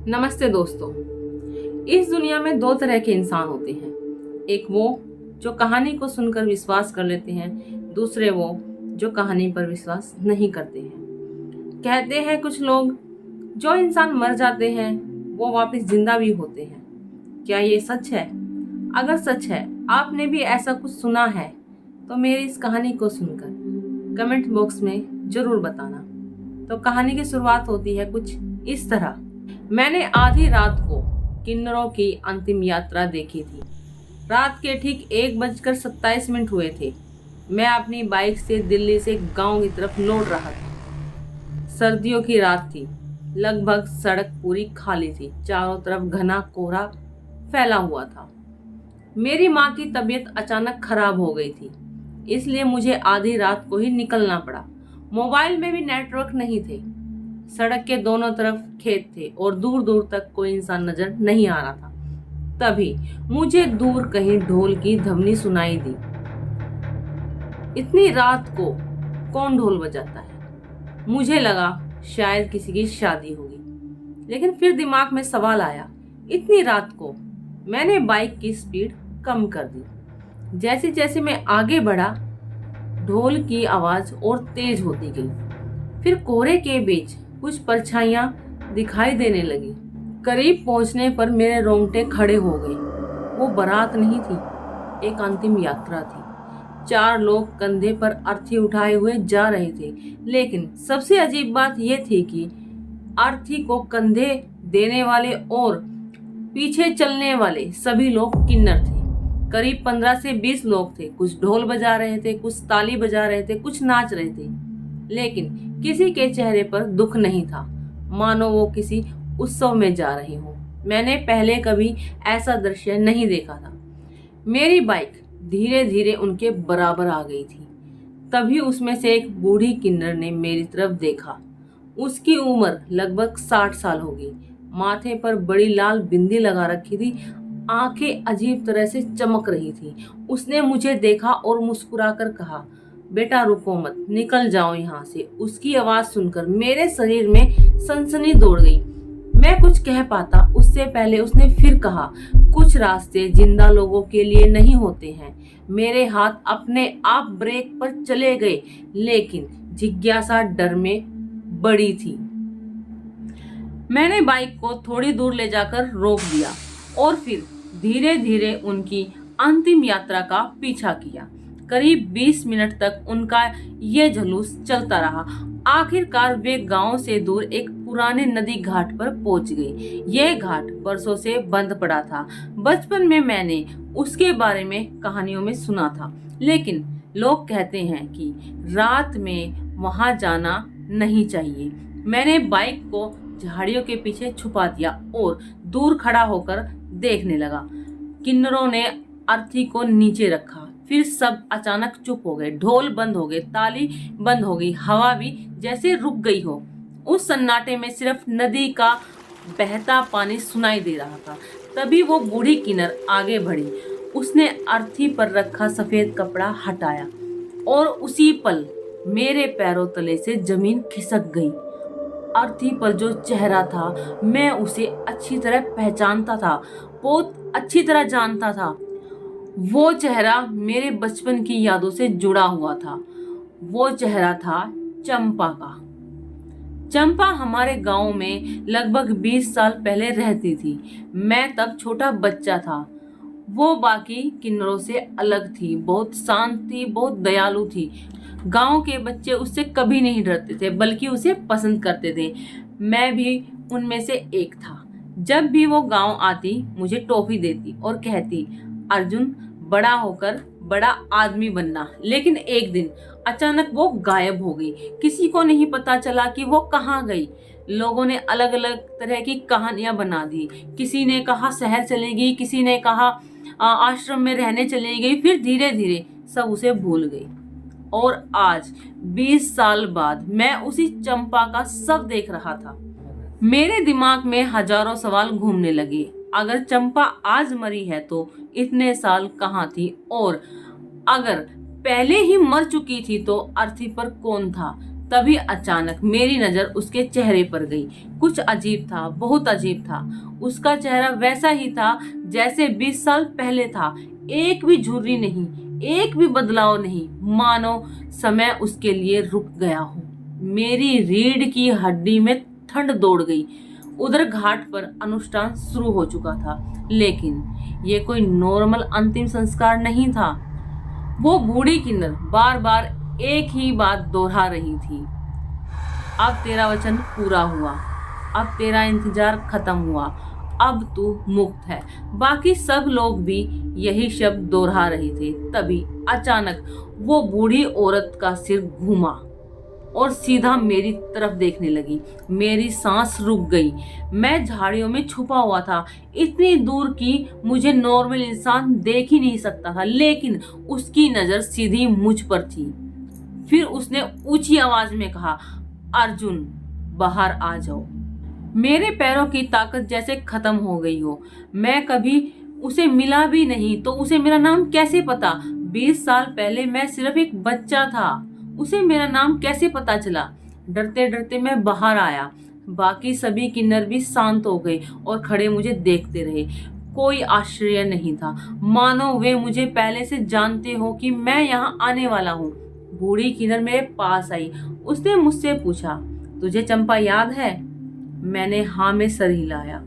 नमस्ते दोस्तों। इस दुनिया में दो तरह के इंसान होते हैं। एक वो जो कहानी को सुनकर विश्वास कर लेते हैं, दूसरे वो जो कहानी पर विश्वास नहीं करते हैं। कहते हैं कुछ लोग, जो इंसान मर जाते हैं वो वापस जिंदा भी होते हैं। क्या ये सच है? अगर सच है, आपने भी ऐसा कुछ सुना है, तो मेरी इस कहानी को सुनकर कमेंट बॉक्स में जरूर बताना। तो कहानी की शुरुआत होती है कुछ इस तरह। मैंने आधी रात को किन्नरों की अंतिम यात्रा देखी थी। रात के ठीक 1:27 हुए थे। मैं अपनी बाइक से दिल्ली से गांव की तरफ लौट रहा था। सर्दियों की रात थी। लगभग सड़क पूरी खाली थी। चारों तरफ घना कोहरा फैला हुआ था। मेरी माँ की तबीयत अचानक खराब हो गई थी, इसलिए मुझे आधी रात को ही निकलना पड़ा। मोबाइल में भी नेटवर्क नहीं थे। सड़क के दोनों तरफ खेत थे और दूर दूर तक कोई इंसान नजर नहीं आ रहा था। तभी मुझे दूर कहीं ढोल की ध्वनि सुनाई दी। इतनी रात को कौन ढोल बजाता है? मुझे लगा शायद किसी की शादी होगी, लेकिन फिर दिमाग में सवाल आया, इतनी रात को? मैंने बाइक की स्पीड कम कर दी। जैसे जैसे मैं आगे बढ़ा, ढोल की आवाज और तेज होती गई। फिर कोहरे के बीच कुछ परछाइयां दिखाई देने लगी। करीब पहुंचने पर मेरे रोंगटे खड़े हो गए। वो बारात नहीं थी, एक अंतिम यात्रा थी। 4 लोग कंधे पर अर्थी उठाए हुए जा रहे थे, लेकिन सबसे अजीब बात यह थी कि अर्थी को कंधे देने वाले और पीछे चलने वाले सभी लोग किन्नर थे। करीब 15 से 20 लोग थे। कुछ ढोल बजा रहे थे, कुछ ताली बजा रहे थे, कुछ नाच रहे थे, लेकिन किसी के चेहरे पर दुख नहीं था, मानो वो किसी उत्सव में जा रहे हो। मैंने पहले कभी ऐसा दृश्य नहीं देखा था। मेरी बाइक धीरे धीरे उनके बराबर आ गई थी। तभी उसमें से एक बूढ़ी किन्नर ने मेरी तरफ देखा। उसकी उम्र लगभग 60 साल होगी। माथे पर बड़ी लाल बिंदी लगा रखी थी। आंखें अजीब तरह से चमक रही थी। उसने मुझे देखा और मुस्कुराकर कहा, बेटा रुको मत, निकल जाओ यहाँ से। उसकी आवाज सुनकर मेरे शरीर में सनसनी दौड़ गई। मैं कुछ कह पाता उससे पहले उसने फिर कहा, कुछ रास्ते जिंदा लोगों के लिए नहीं होते हैं। मेरे हाथ अपने आप ब्रेक पर चले गए, लेकिन जिज्ञासा डर में बड़ी थी। मैंने बाइक को थोड़ी दूर ले जाकर रोक दिया और फिर धीरे धीरे उनकी अंतिम यात्रा का पीछा किया। करीब 20 मिनट तक उनका ये जुलूस चलता रहा। आखिरकार वे गांव से दूर एक पुराने नदी घाट पर पहुंच गए। यह घाट बरसों से बंद पड़ा था। बचपन में मैंने उसके बारे में कहानियों में सुना था, लेकिन लोग कहते हैं कि रात में वहां जाना नहीं चाहिए। मैंने बाइक को झाड़ियों के पीछे छुपा दिया और दूर खड़ा होकर देखने लगा। किन्नरों ने अर्थी को नीचे रखा। फिर सब अचानक चुप हो गए। ढोल बंद हो गए, ताली बंद हो गई, हवा भी जैसे रुक गई हो। उस सन्नाटे में सिर्फ नदी का बहता पानी सुनाई दे रहा था। तभी वो बूढ़ी किन्नर आगे बढ़ी। उसने अर्थी पर रखा सफेद कपड़ा हटाया और उसी पल मेरे पैरों तले से जमीन खिसक गई। अर्थी पर जो चेहरा था, मैं उसे अच्छी तरह पहचानता था, बहुत अच्छी तरह जानता था। वो चेहरा मेरे बचपन की यादों से जुड़ा हुआ था। वो चेहरा था चंपा का। चंपा हमारे गांव में लगभग 20 साल पहले रहती थी। मैं तब छोटा बच्चा था। वो बाकी किन्नरों से अलग थी, बहुत शांत थी, बहुत दयालु थी। गांव के बच्चे उससे कभी नहीं डरते थे, बल्कि उसे पसंद करते थे। मैं भी उनमें से एक था। जब भी वो गांव आती, मुझे टॉफी देती और कहती, अर्जुन बड़ा होकर बड़ा आदमी बनना। लेकिन एक दिन अचानक वो गायब हो गई। किसी को नहीं पता चला कि वो कहाँ गई। लोगों ने अलग अलग तरह की कहानियां बना दी। किसी ने कहा शहर चली गई, किसी ने कहा आश्रम में रहने चली गई। फिर धीरे धीरे सब उसे भूल गई। और आज 20 साल बाद मैं उसी चंपा का शव देख रहा था। मेरे दिमाग में हजारों सवाल घूमने लगे। अगर चंपा आज मरी है तो इतने साल कहाँ थी? और अगर पहले ही मर चुकी थी तो अर्थी पर कौन था? तभी अचानक मेरी नजर उसके चेहरे पर गई। कुछ अजीब था, बहुत अजीब था। उसका चेहरा वैसा ही था जैसे 20 साल पहले था। एक भी झुर्री नहीं, एक भी बदलाव नहीं, मानो समय उसके लिए रुक गया हो। मेरी रीढ़ की हड्डी में ठंड दौड़ गई। उधर घाट पर अनुष्ठान शुरू हो चुका था, लेकिन ये कोई नॉर्मल अंतिम संस्कार नहीं था। वो बूढ़ी किन्नर बार बार एक ही बात दोहरा रही थी, अब तेरा वचन पूरा हुआ, अब तेरा इंतजार खत्म हुआ, अब तू मुक्त है। बाकी सब लोग भी यही शब्द दोहरा रहे थे। तभी अचानक वो बूढ़ी औरत का सिर घूमा और सीधा मेरी तरफ देखने लगी। मेरी सांस रुक गई। मैं झाड़ियों में छुपा हुआ था, इतनी दूर कि मुझे नॉर्मल इंसान देख ही नहीं सकता था, लेकिन उसकी नजर सीधी मुझ पर थी। फिर उसने ऊंची आवाज में कहा, अर्जुन बाहर आ जाओ। मेरे पैरों की ताकत जैसे खत्म हो गई हो। मैं कभी उसे मिला भी नहीं तो उसे मेरा नाम कैसे पता? 20 साल पहले मैं सिर्फ एक बच्चा था, उसे मेरा नाम कैसे पता चला? डरते डरते मैं बाहर आया। बाकी सभी किन्नर भी शांत हो गए और खड़े मुझे देखते रहे। कोई आश्चर्य नहीं था, मानो वे मुझे पहले से जानते हो कि मैं यहाँ आने वाला हूँ। बूढ़ी किन्नर मेरे पास आई। उसने मुझसे पूछा, तुझे चंपा याद है? मैंने हाँ में सर हिलाया।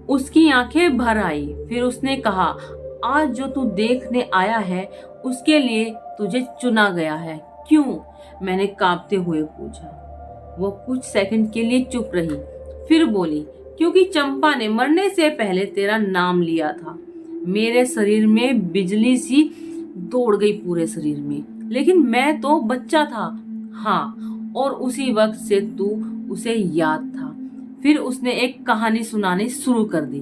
उसकी आंखें भर आई। फिर उसने कहा, आज जो तू देखने आया है उसके लिए तुझे चुना गया है। क्यों? मैंने कांपते हुए पूछा। वो कुछ सेकंड के लिए चुप रही, फिर बोली, क्योंकि चंपा ने मरने से पहले तेरा नाम लिया था। मेरे शरीर में बिजली सी दौड़ गई पूरे शरीर में, लेकिन मैं तो बच्चा था। हाँ, और उसी वक्त से तू उसे याद था। फिर उसने एक कहानी सुनानी शुरू कर दी,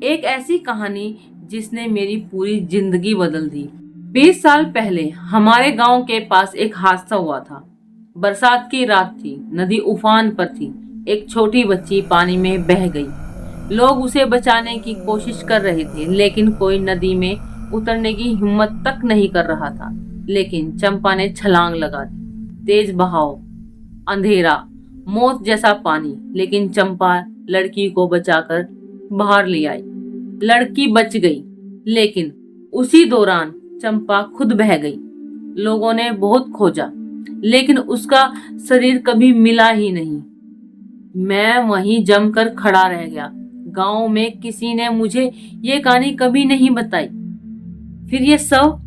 एक ऐसी कहानी जिसने मेरी पूरी जिंदगी बदल दी। 20 साल पहले हमारे गांव के पास एक हादसा हुआ था। बरसात की रात थी, नदी उफान पर थी। एक छोटी बच्ची पानी में बह गई। लोग उसे बचाने की कोशिश कर रहे थे, लेकिन कोई नदी में उतरने की हिम्मत तक नहीं कर रहा था। लेकिन चंपा ने छलांग लगा दी। तेज बहाव, अंधेरा, मौत जैसा पानी, लेकिन चंपा लड़की को बचाकर बाहर ले आई। लड़की बच गई, लेकिन उसी दौरान चंपा खुद बह गई। लोगों ने बहुत खोजा, लेकिन उसका शरीर कभी मिला ही नहीं। मैं वहीं जमकर खड़ा रह गया। गांव में किसी ने मुझे ये कहानी कभी नहीं बताई। फिर ये सब?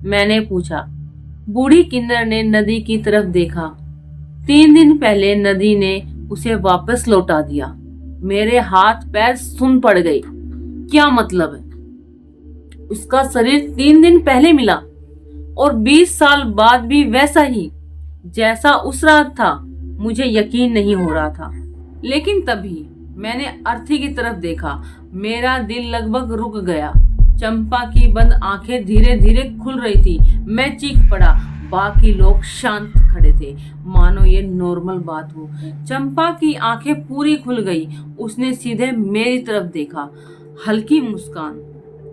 मैंने पूछा। बूढ़ी किन्नर ने नदी की तरफ देखा। 3 दिन पहले नदी ने उसे वापस लौटा दिया। मेरे हाथ पैर सुन पड़ गए। क्या मतलब है? उसका शरीर 3 दिन पहले मिला और 20 साल बाद भी वैसा ही जैसा उस रात था। मुझे यकीन नहीं हो रहा था। लेकिन तभी मैंने अर्थी की तरफ देखा। मेरा दिल लगभग रुक गया। चंपा की बंद आंखें धीरे धीरे खुल रही थी। मैं चीख पड़ा। बाकी लोग शांत खड़े थे, मानो ये नॉर्मल बात हो। चंपा की आंखें पूरी खुल गई। उसने सीधे मेरी तरफ देखा। हल्की मुस्कान,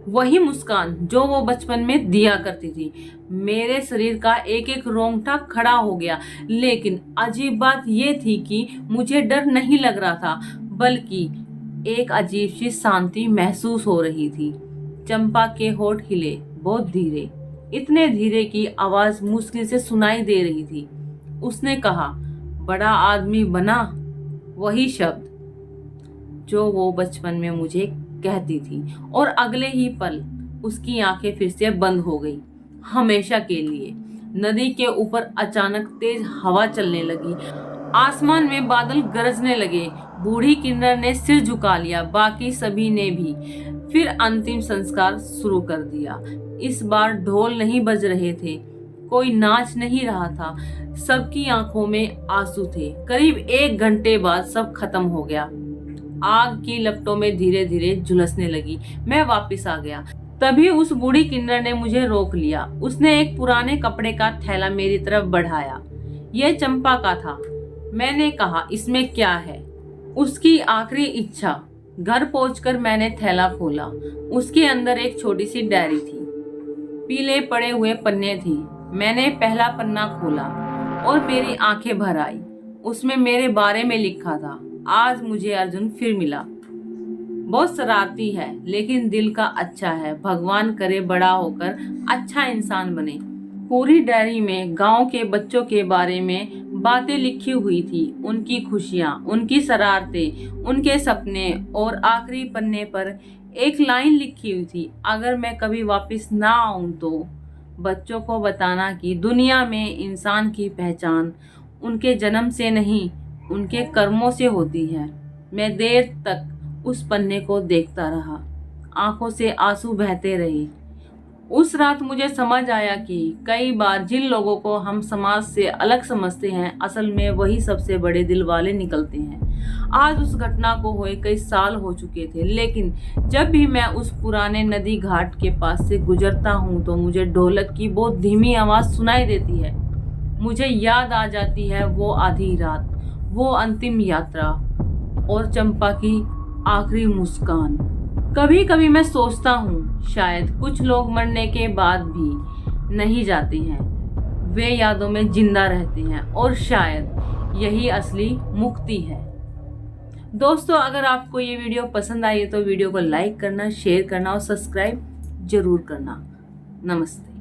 वही मुस्कान जो वो बचपन में दिया करती थी। मेरे शरीर का एक एक रोंगटा खड़ा हो गया। लेकिन अजीब बात ये थी कि मुझे डर नहीं लग रहा था, बल्कि एक अजीब सी शांति महसूस हो रही थी। चंपा के होठ हिले, बहुत धीरे, इतने धीरे कि आवाज मुश्किल से सुनाई दे रही थी। उसने कहा, बड़ा आदमी बना। वही शब्द जो वो बचपन में मुझे कहती थी। और अगले ही पल उसकी आंखें फिर से बंद हो गई, हमेशा के लिए। नदी के ऊपर अचानक तेज हवा चलने लगी। आसमान में बादल गरजने लगे। बूढ़ी किन्नर ने सिर झुका लिया, बाकी सभी ने भी। फिर अंतिम संस्कार शुरू कर दिया। इस बार ढोल नहीं बज रहे थे, कोई नाच नहीं रहा था, सबकी आंखों में आंसू थे। करीब 1 घंटे बाद सब खत्म हो गया। आग की लपटों में धीरे धीरे झुलसने लगी। मैं वापस आ गया। तभी उस बूढ़ी किन्नर ने मुझे रोक लिया। उसने एक पुराने कपड़े का थैला मेरी तरफ बढ़ाया। यह चंपा का था। मैंने कहा, इसमें क्या है? उसकी आखिरी इच्छा। घर पहुंचकर मैंने थैला खोला। उसके अंदर एक छोटी सी डायरी थी, पीले पड़े हुए पन्ने थी। मैंने पहला पन्ना खोला। और मेरी आंखें भर आई। उसमें मेरे बारे में लिखा था, आज मुझे अर्जुन फिर मिला। बहुत शरारती है लेकिन दिल का अच्छा है, भगवान करे बड़ा होकर अच्छा इंसान बने। पूरी डायरी में गांव के बच्चों के बारे में बातें लिखी हुई थी, उनकी खुशियां, उनकी शरारतें, उनके सपने, और आखिरी पन्ने पर एक लाइन लिखी हुई थी, अगर मैं कभी वापस ना आऊं तो बच्चों को बताना कि दुनिया में इंसान की पहचान उनके जन्म से नहीं, उनके कर्मों से होती है। मैं देर तक उस पन्ने को देखता रहा, आंखों से आंसू बहते रहे। उस रात मुझे समझ आया कि कई बार जिन लोगों को हम समाज से अलग समझते हैं, असल में वही सबसे बड़े दिल वाले निकलते हैं। आज उस घटना को हुए कई साल हो चुके थे, लेकिन जब भी मैं उस पुराने नदी घाट के पास से गुजरता हूँ तो मुझे ढोलक की बहुत धीमी आवाज सुनाई देती है। मुझे याद आ जाती है वो आधी रात, वो अंतिम यात्रा और चंपा की आखिरी मुस्कान। कभी कभी मैं सोचता हूँ शायद कुछ लोग मरने के बाद भी नहीं जाते हैं, वे यादों में जिंदा रहते हैं, और शायद यही असली मुक्ति है। दोस्तों, अगर आपको ये वीडियो पसंद आई है तो वीडियो को लाइक करना, शेयर करना और सब्सक्राइब जरूर करना। नमस्ते।